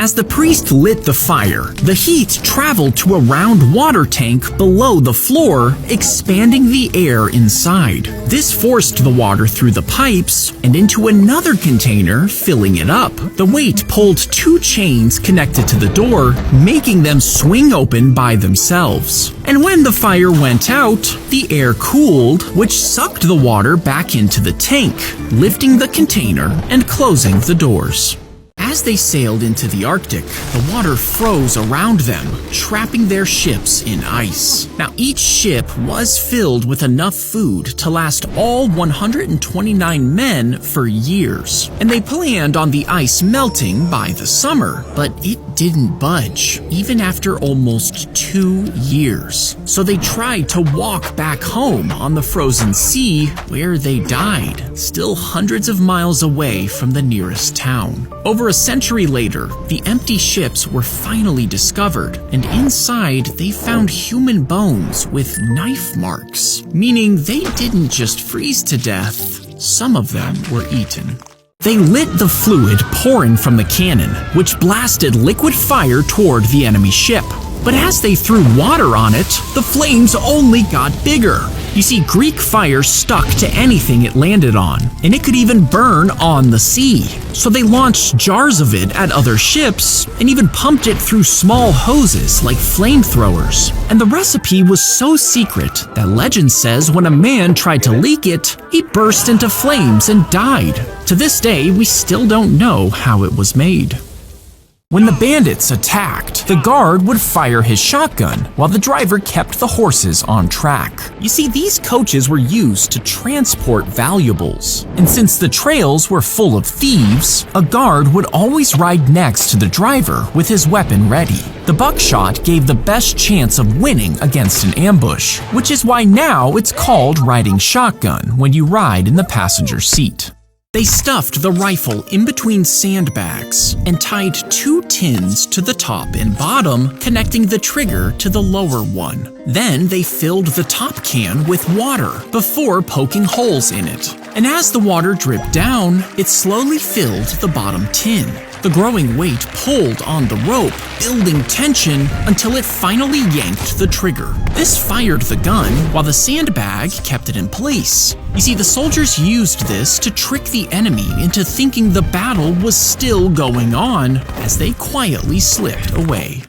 As the priest lit the fire, the heat traveled to a round water tank below the floor, expanding the air inside. This forced the water through the pipes and into another container, filling it up. The weight pulled 2 chains connected to the door, making them swing open by themselves. And when the fire went out, the air cooled, which sucked the water back into the tank, lifting the container and closing the doors. As they sailed into the Arctic, the water froze around them, trapping their ships in ice. Now, each ship was filled with enough food to last all 129 men for years, and they planned on the ice melting by the summer, but it didn't budge, even after almost 2 years. So they tried to walk back home on the frozen sea, where they died, still hundreds of miles away from the nearest town. Over a century later, the empty ships were finally discovered, and inside they found human bones with knife marks, meaning they didn't just freeze to death, some of them were eaten. They lit the fluid pouring from the cannon, which blasted liquid fire toward the enemy ship. But as they threw water on it, the flames only got bigger. You see, Greek fire stuck to anything it landed on, and it could even burn on the sea. So they launched jars of it at other ships and even pumped it through small hoses like flamethrowers. And the recipe was so secret that legend says when a man tried to leak it, he burst into flames and died. To this day, we still don't know how it was made. When the bandits attacked, the guard would fire his shotgun while the driver kept the horses on track. You see, these coaches were used to transport valuables, and since the trails were full of thieves, a guard would always ride next to the driver with his weapon ready. The buckshot gave the best chance of winning against an ambush, which is why now it's called riding shotgun when you ride in the passenger seat. They stuffed the rifle in between sandbags and tied 2 tins to the top and bottom, connecting the trigger to the lower one. Then they filled the top can with water before poking holes in it. And as the water dripped down, it slowly filled the bottom tin. The growing weight pulled on the rope, building tension until it finally yanked the trigger. This fired the gun while the sandbag kept it in place. You see, the soldiers used this to trick the enemy into thinking the battle was still going on as they quietly slipped away.